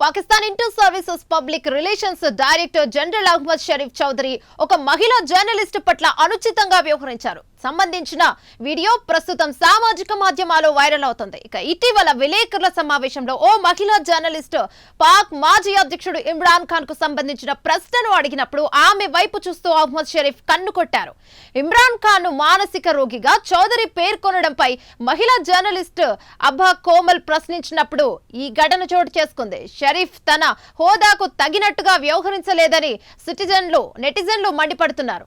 Pakistan inter services public relations director general Ahmed Sharif Chaudhry ఒక మహిళా journalist పట్ల అనుచితంగా వ్యవహరించారు. సంబంధించిన వీడియో ప్రస్తుతం సామాజిక మాధ్యమాల్లో వైరల్ అవుతుంది. ఇక ఇటీవల విలేకరుల సమావేశంలో ఓ మహిళా జర్నలిస్ట్ పాక్ మాజీ అధ్యక్షుడు ఇమ్రాన్ ఖాన్ కు సంబంధించిన ప్రశ్నను అడిగినప్పుడు ఆమె వైపు చూస్తూ అహ్మద్ షరీఫ్ కన్ను కొట్టారు. ఇమ్రాన్ ఖాన్ ను మానసిక రోగిగా చౌదరి పేర్కొనడంపై మహిళా జర్నలిస్ట్ అబ్బా కోమల్ ప్రశ్నించినప్పుడు ఈ ఘటన చోటు చేసుకుంది. షరీఫ్ తన హోదాకు తగినట్టుగా వ్యవహరించలేదని నెటిజన్లు మండిపడుతున్నారు.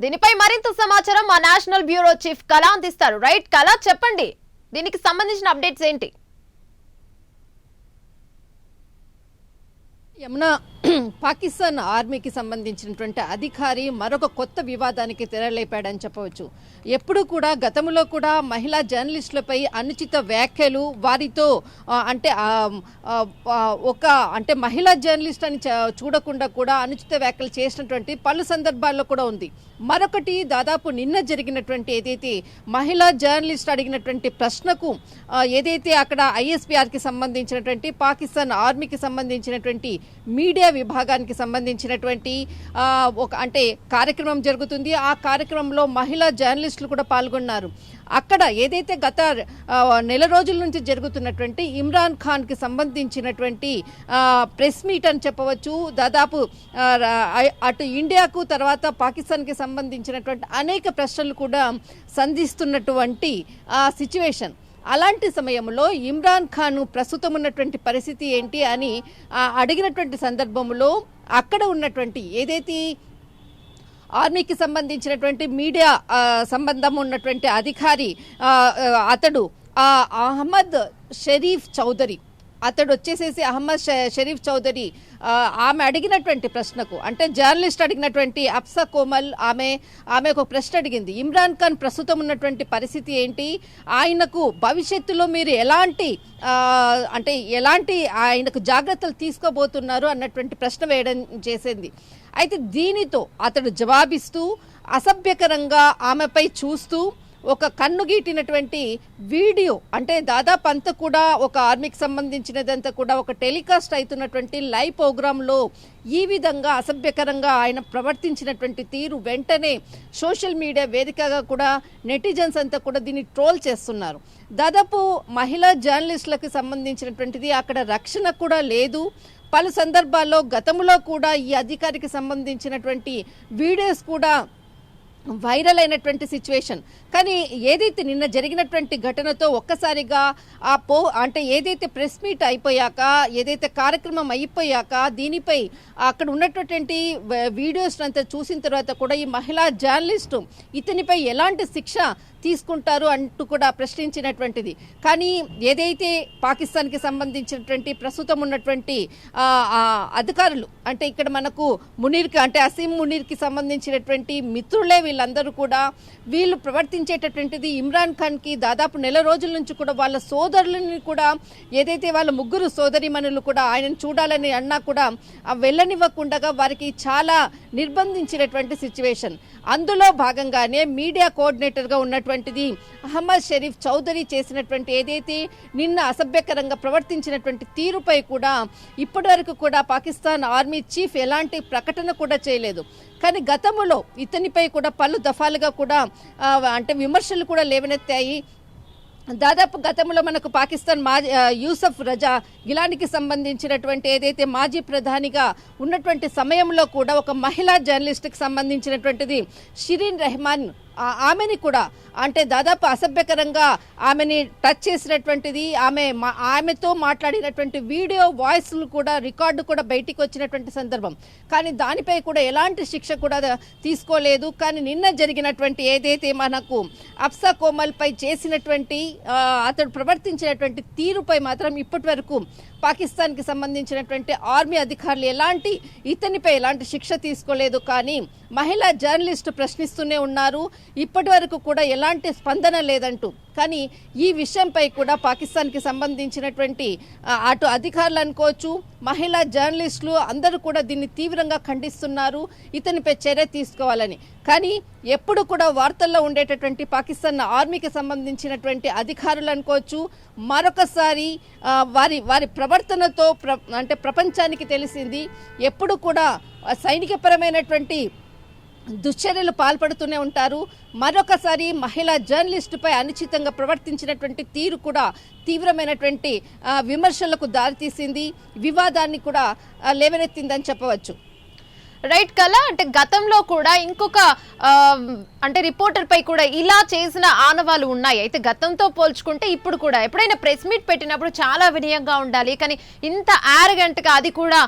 దీనిపై మరింత సమాచారం మా నేషనల్ బ్యూరో చీఫ్ కళ అందిస్తారు. రైట్ కళ, చెప్పండి, దీనికి సంబంధించిన అప్డేట్స్ ఏంటి? యమున, పాకిస్తాన్ ఆర్మీకి సంబంధించినటువంటి అధికారి మరొక కొత్త వివాదానికి తెరలేపాడని చెప్పవచ్చు. ఎప్పుడు కూడా గతంలో కూడా మహిళా జర్నలిస్టులపై అనుచిత వ్యాఖ్యలు వారితో అంటే మహిళా జర్నలిస్ట్ అని చూడకుండా కూడా అనుచిత వ్యాఖ్యలు చేసినటువంటి పలు సందర్భాల్లో కూడా ఉంది. మరొకటి దాదాపు నిన్న జరిగినటువంటి ఏదైతే మహిళా జర్నలిస్ట్ అడిగినటువంటి ప్రశ్నకు ఏదైతే అక్కడ ఐఎస్పీఆర్కి సంబంధించినటువంటి పాకిస్తాన్ ఆర్మీకి సంబంధించినటువంటి మీడియా విభాగానికి సంబంధించినటువంటి కార్యక్రమం జరుగుతుంది. ఆ కార్యక్రమంలో మహిళా జర్నలిస్టులు కూడా పాల్గొన్నారు. అక్కడ ఏదైతే గత నెల రోజుల నుంచి జరుగుతున్నటువంటి ఇమ్రాన్ ఖాన్కి సంబంధించినటువంటి ప్రెస్ మీట్ అని చెప్పవచ్చు. దాదాపు అటు ఇండియాకు తర్వాత పాకిస్తాన్కి సంబంధించినటువంటి అనేక ప్రశ్నలు కూడా సంధిస్తున్నటువంటి సిచ్యువేషన్. అలాంటి సమయంలో ఇమ్రాన్ ఖాన్ ప్రస్తుతం ఉన్నటువంటి పరిస్థితి ఏంటి అని అడిగినటువంటి సందర్భంలో అక్కడ ఉన్నటువంటి ఏదైతే ఆర్మీకి సంబంధించినటువంటి మీడియా సంబంధం ఉన్నటువంటి అధికారి అతడు అహ్మద్ షరీఫ్ చౌదరి అహ్మద్ షరీఫ్ చౌదరి ఆమె అడిగినటువంటి ప్రశ్నకు అంటే జర్నలిస్ట్ అడిగినటువంటి అప్సా కోమల్ ఆమె ఒక ప్రశ్న అడిగింది. ఇమ్రాన్ ఖాన్ ప్రస్తుతం ఉన్నటువంటి పరిస్థితి ఏంటి, ఆయనకు భవిష్యత్తులో మీరు ఎలాంటి ఆయనకు జాగ్రత్తలు తీసుకోబోతున్నారు అన్నటువంటి ప్రశ్న వేయడం చేసింది. అయితే దీనితో అతడు జవాబిస్తూ అసభ్యకరంగా ఆమెపై చూస్తూ ఒక కన్నుగీటినటువంటి వీడియో అంటే దాదాపు అంతా కూడా ఒక ఆర్మీకి సంబంధించినదంతా కూడా ఒక టెలికాస్ట్ అవుతున్నటువంటి లైవ్ ప్రోగ్రాంలో ఈ విధంగా అసభ్యకరంగా ఆయన ప్రవర్తించినటువంటి తీరు వెంటనే సోషల్ మీడియా వేదికగా కూడా నెటిజన్స్ అంతా కూడా దీన్ని ట్రోల్ చేస్తున్నారు. దాదాపు మహిళా జర్నలిస్టులకు సంబంధించినటువంటిది అక్కడ రక్షణ కూడా లేదు. పలు సందర్భాల్లో గతంలో కూడా ఈ అధికారికి సంబంధించినటువంటి వీడియోస్ కూడా వైరల్ అయినటువంటి సిచ్యువేషన్. కానీ ఏదైతే నిన్న జరిగినటువంటి ఘటనతో ఒక్కసారిగా ఏదైతే ప్రెస్ మీట్ అయిపోయాక ఏదైతే కార్యక్రమం అయిపోయాక దీనిపై అక్కడ ఉన్నటువంటి వీడియోస్ అంతా చూసిన తర్వాత కూడా ఈ మహిళా జర్నలిస్టు ఇతనిపై ఎలాంటి శిక్ష తీసుకుంటారు అంటూ కూడా ప్రశ్నించినటువంటిది. కానీ ఏదైతే పాకిస్తాన్కి సంబంధించినటువంటి ప్రస్తుతం ఉన్నటువంటి అధికారులు అంటే ఇక్కడ మనకు మునీర్కి అసీం మునీర్కి సంబంధించినటువంటి మిత్రులే వీళ్ళందరూ కూడా వీళ్ళు ప్రవర్తించేటటువంటిది ఇమ్రాన్ ఖాన్కి దాదాపు నెల రోజుల నుంచి కూడా వాళ్ళ సోదరులని కూడా ఏదైతే వాళ్ళ ముగ్గురు సోదరిమణులు కూడా ఆయనను చూడాలని అన్నా కూడా వెళ్ళనివ్వకుండా వారికి చాలా నిర్బంధించినటువంటి సిచ్యువేషన్. అందులో భాగంగానే మీడియా కోఆర్డినేటర్గా ఉన్నటువంటిది అహ్మద్ షరీఫ్ చౌదరి చేసినటువంటి ఏదైతే నిన్న అసభ్యకరంగా ప్రవర్తించినటువంటి తీరుపై కూడా ఇప్పటి వరకు కూడా పాకిస్తాన్ ఆర్మీ చీఫ్ ఎలాంటి ప్రకటన కూడా చేయలేదు. కానీ గతంలో ఇతనిపై కూడా పలు దఫాలుగా కూడా విమర్శలు కూడా లేవనెత్తాయి. దాదాపు గతంలో మనకు పాకిస్తాన్ యూసఫ్ రజా గిలానికి సంబంధించినటువంటి ఏదైతే మాజీ ప్రధానిగా ఉన్నటువంటి సమయంలో కూడా ఒక మహిళా జర్నలిస్ట్కి సంబంధించినటువంటిది షిరీన్ రెహమాన్ ఆమెని కూడా దాదాపు అసభ్యకరంగా ఆమెని టచ్ చేసినటువంటిది ఆమెతో మాట్లాడినటువంటి వీడియో వాయిస్లు కూడా రికార్డు కూడా బయటికి వచ్చినటువంటి సందర్భం. కానీ దానిపై కూడా ఎలాంటి శిక్ష కూడా తీసుకోలేదు. కానీ నిన్న జరిగినటువంటి ఏదైతే మనకు అప్సా కోమల్పై చేసినటువంటి అతడు ప్రవర్తించినటువంటి తీరుపై మాత్రం ఇప్పటి వరకు పాకిస్తాన్కి సంబంధించినటువంటి ఆర్మీ అధికారులు ఇతనిపై ఎలాంటి శిక్ష తీసుకోలేదు. కానీ మహిళా జర్నలిస్టు ప్రశ్నిస్తూనే ఉన్నారు. ఇప్పటి వరకు కూడా ఎలాంటి స్పందన లేదంటూ. కానీ ఈ విషయంపై కూడా పాకిస్తాన్కి సంబంధించినటువంటి అటు అధికారులు అనుకోవచ్చు, మహిళా జర్నలిస్టులు అందరూ కూడా దీన్ని తీవ్రంగా ఖండిస్తున్నారు, ఇతనిపై చర్య తీసుకోవాలని. కానీ ఎప్పుడు కూడా వార్తల్లో ఉండేటటువంటి పాకిస్తాన్ ఆర్మీకి సంబంధించినటువంటి అధికారులు అనుకోవచ్చు మరొకసారి వారి ప్రవర్తనతో అంటే ప్రపంచానికి తెలిసింది ఎప్పుడు కూడా సైనికపరమైనటువంటి దుశ్చర్యలు పాల్పడుతూనే ఉంటారు. మరొకసారి మహిళా జర్నలిస్టుపై అనుచితంగా ప్రవర్తించినటువంటి తీరు కూడా తీవ్రమైనటువంటి విమర్శలకు దారితీసింది, వివాదాన్ని కూడా లేవనెత్తిందని చెప్పవచ్చు. రైట్ కళ, అంటే గతంలో కూడా ఇంకొక అంటే రిపోర్టర్ పై కూడా ఇలా చేసిన ఆనవాళ్ళు ఉన్నాయి. అయితే గతంతో పోల్చుకుంటే ఇప్పుడు కూడా ఎప్పుడైనా ప్రెస్ మీట్ పెట్టినప్పుడు చాలా వినయంగా ఉండాలి, కానీ ఇంత యారగెంట్ గా, అది కూడా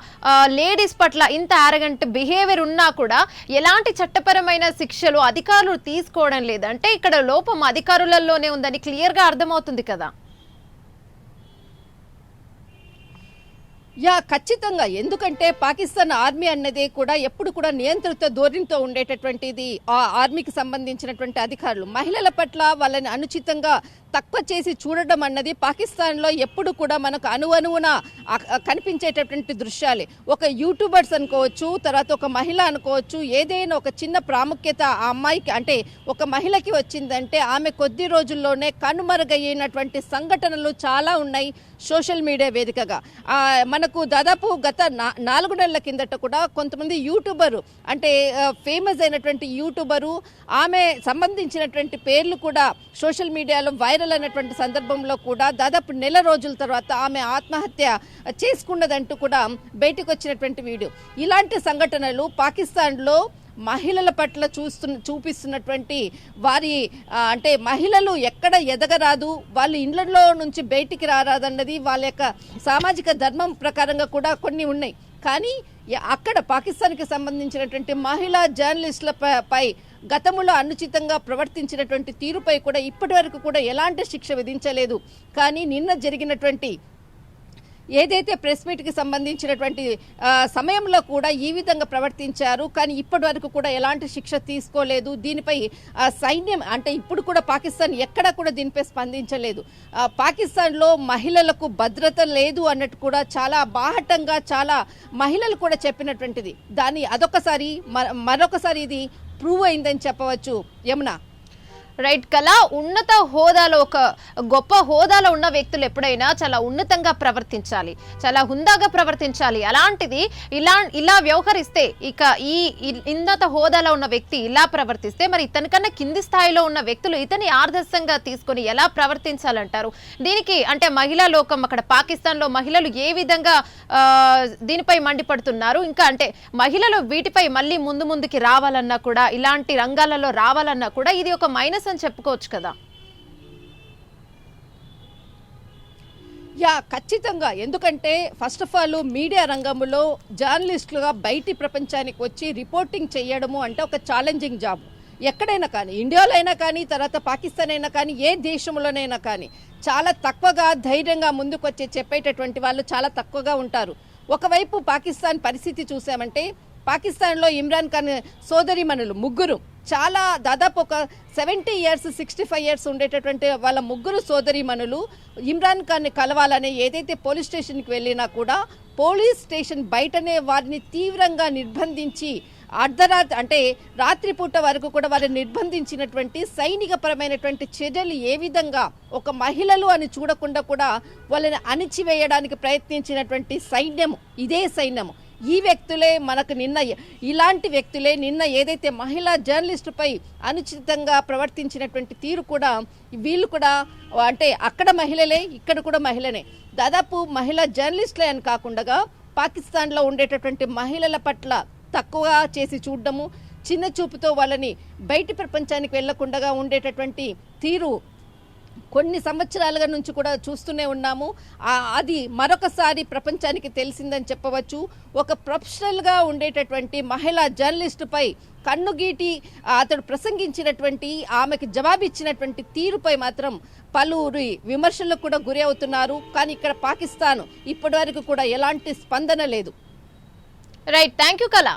లేడీస్ పట్ల ఇంత యారగెంట్ బిహేవియర్ ఉన్నా కూడా ఎలాంటి చట్టపరమైన శిక్షలు అధికారులు తీసుకోవడం లేదు. అంటే ఇక్కడ లోపం అధికారులలోనే ఉందని క్లియర్ గా అర్థమవుతుంది కదా. ఖచ్చితంగా. ఎందుకంటే పాకిస్తాన్ ఆర్మీ అన్నదే కూడా ఎప్పుడు కూడా నియంత్రిత ధోరణితో ఉండేటటువంటిది. ఆ ఆర్మీకి సంబంధించినటువంటి అధికారులు మహిళల పట్ల వాళ్ళని అనుచితంగా తక్కువ చేసి చూడడం అన్నది పాకిస్తాన్లో ఎప్పుడు కూడా మనకు అణువణువున కనిపించేటటువంటి దృశ్యాలే. ఒక యూట్యూబర్స్ అనుకోవచ్చు, తర్వాత ఒక మహిళ అనుకోవచ్చు, ఏదైనా ఒక చిన్న ప్రాముఖ్యత ఆ అమ్మాయికి అంటే ఒక మహిళకి వచ్చిందంటే ఆమె కొద్ది రోజుల్లోనే కనుమరుగయ్యేటువంటి సంఘటనలు చాలా ఉన్నాయి సోషల్ మీడియా వేదికగా. మనకు దాదాపు గత 4 నెలల కిందట కూడా కొంతమంది యూట్యూబరు అంటే ఫేమస్ అయినటువంటి యూట్యూబరు ఆమె సంబంధించినటువంటి పేర్లు కూడా సోషల్ మీడియాలో వైరల్ అయినటువంటి సందర్భంలో కూడా దాదాపు నెల రోజుల తర్వాత ఆమె ఆత్మహత్య చేసుకున్నదంటూ కూడా బయటకు వచ్చినటువంటి వీడియో. ఇలాంటి సంఘటనలు పాకిస్తాన్లో మహిళల పట్ల చూపిస్తున్నటువంటి వారి అంటే మహిళలు ఎక్కడ ఎదగరాదు, వాళ్ళు ఇళ్లలో నుంచి బయటికి రారాదన్నది వాళ్ళ యొక్క సామాజిక ధర్మం ప్రకారంగా కూడా కొన్ని ఉన్నాయి. కానీ అక్కడ పాకిస్తాన్కి సంబంధించినటువంటి మహిళా జర్నలిస్టులపై గతంలో అనుచితంగా ప్రవర్తించినటువంటి తీరుపై కూడా ఇప్పటి వరకు కూడా ఎలాంటి శిక్ష విధించలేదు. కానీ నిన్న జరిగినటువంటి ఏదైతే ప్రెస్ మీట్కి సంబంధించినటువంటి సమయంలో కూడా ఈ విధంగా ప్రవర్తించారు, కానీ ఇప్పటి వరకు కూడా ఎలాంటి శిక్ష తీసుకోలేదు. దీనిపై సైన్యం అంటే ఇప్పుడు కూడా పాకిస్తాన్ ఎక్కడా కూడా దీనిపై స్పందించలేదు. పాకిస్తాన్లో మహిళలకు భద్రత లేదు అన్నట్టు కూడా చాలా బాహటంగా చాలా మహిళలు కూడా చెప్పినటువంటిది. దాన్ని అదొకసారి మరొకసారి ఇది ప్రూవ్ అయిందని చెప్పవచ్చు. యమున. రైట్ కళ, ఉన్నత హోదాలో ఒక గొప్ప హోదాలో ఉన్న వ్యక్తులు ఎప్పుడైనా చాలా ఉన్నతంగా ప్రవర్తించాలి, చాలా హుందాగా ప్రవర్తించాలి. అలాంటిది ఇలా వ్యవహరిస్తే, ఇక ఈ ఉన్నత హోదాలో ఉన్న వ్యక్తి ఇలా ప్రవర్తిస్తే మరి ఇతనికన్నా కింది స్థాయిలో ఉన్న వ్యక్తులు ఇతని ఆదర్శంగా తీసుకొని ఎలా ప్రవర్తించాలంటారు? దీనికి అంటే మహిళా లోకం అక్కడ పాకిస్తాన్లో మహిళలు ఏ విధంగా దీనిపై మండిపడుతున్నారు? ఇంకా అంటే మహిళలు వీటిపై మళ్ళీ ముందుకి రావాలన్నా కూడా, ఇలాంటి రంగాలలో రావాలన్నా కూడా ఇది ఒక మైనస్ అని చెప్పుకోవచ్చు కదా. ఖచ్చితంగా. ఎందుకంటే ఫస్ట్ ఆఫ్ ఆల్ మీడియా రంగంలో జర్నలిస్టులుగా బయటి ప్రపంచానికి వచ్చి రిపోర్టింగ్ చేయడము అంటే ఒక ఛాలెంజింగ్ జాబ్. ఎక్కడైనా కానీ, ఇండియాలో అయినా కానీ, తర్వాత పాకిస్తాన్ అయినా కానీ, ఏ దేశంలోనైనా కానీ చాలా తక్కువగా ధైర్యంగా ముందుకు వచ్చి చెప్పేటటువంటి వాళ్ళు చాలా తక్కువగా ఉంటారు. ఒకవైపు పాకిస్తాన్ పరిస్థితి చూసామంటే పాకిస్తాన్లో ఇమ్రాన్ ఖాన్ సోదరిమణులు ముగ్గురు చాలా దాదాపు ఒక 70 years 65 years ఉండేటటువంటి వాళ్ళ ముగ్గురు సోదరిమణులు ఇమ్రాన్ ఖాన్ని కలవాలని ఏదైతే పోలీస్ స్టేషన్కి వెళ్ళినా కూడా పోలీస్ స్టేషన్ బయటనే వారిని తీవ్రంగా నిర్బంధించి అర్ధరాత్రి అంటే రాత్రిపూట వరకు కూడా వారిని నిర్బంధించినటువంటి సైనికపరమైనటువంటి చర్యలు ఏ విధంగా ఒక మహిళలు అని చూడకుండా కూడా వాళ్ళని అణిచివేయడానికి ప్రయత్నించినటువంటి సైన్యము, ఇదే సైన్యము. ఈ వ్యక్తులే మనకు ఇలాంటి వ్యక్తులే నిన్న ఏదైతే మహిళా జర్నలిస్టుపై అనుచితంగా ప్రవర్తించినటువంటి తీరు కూడా వీళ్ళు కూడా అంటే అక్కడ మహిళలే, ఇక్కడ కూడా మహిళనే. దాదాపు మహిళా జర్నలిస్టులే అని కాకుండా పాకిస్తాన్లో ఉండేటటువంటి మహిళల పట్ల తక్కువగా చేసి చూడడము, చిన్న చూపుతో వాళ్ళని బయటి ప్రపంచానికి వెళ్లకుండా ఉండేటటువంటి తీరు కొన్ని సంవత్సరాలుగా నుంచి కూడా చూస్తూనే ఉన్నాము. అది మరొకసారి ప్రపంచానికి తెలిసిందని చెప్పవచ్చు. ఒక ప్రొఫెషనల్గా ఉండేటటువంటి మహిళా జర్నలిస్టుపై కన్నుగీటి అతడు ప్రసంగించినటువంటి ఆమెకు జవాబిచ్చినటువంటి తీరుపై మాత్రం పలువురి విమర్శలకు కూడా గురి అవుతున్నారు. కానీ ఇక్కడ పాకిస్తాన్ ఇప్పటి వరకు కూడా ఎలాంటి స్పందన లేదు. Right, thank you Kala.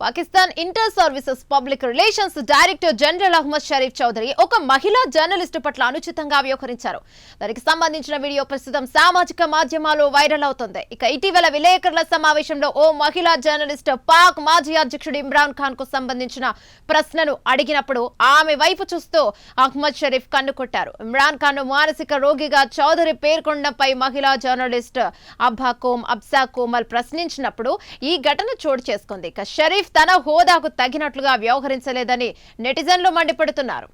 Pakistan inter services public relations director general Ahmed Sharif Chaudhry ఒక మహిళా జర్నలిస్టు పట్ల అనుచితంగా వ్యవహరించారు. దానికి సంబంధించిన వీడియో ప్రస్తుతం సామాజిక మాధ్యమాల్లో వైరల్ అవుతోంది. ఇక ఇటీవల విలేకరుల సమావేశంలో ఓ మహిళా జర్నలిస్ట్ పాక్ మాజీ అధ్యక్షుడు ఇమ్రాన్ ఖాన్ కు సంబంధించిన ప్రశ్నను అడిగినప్పుడు ఆమె వైపు చూస్తూ అహ్మద్ షరీఫ్ కన్ను కొట్టారు. ఇమ్రాన్ ఖాన్ మానసిక రోగిగా చౌదరి పేర్కొనడంపై మహిళా జర్నలిస్ట్ అబ్సా కోమల్ ప్రశ్నించినప్పుడు ఈ ఘటన చోటు చేసుకుంది. ఇక షరీఫ్ తన హోదాకు తగినట్లుగా వ్యవహరించలేదని నెటిజన్లు మండిపడుతున్నారు.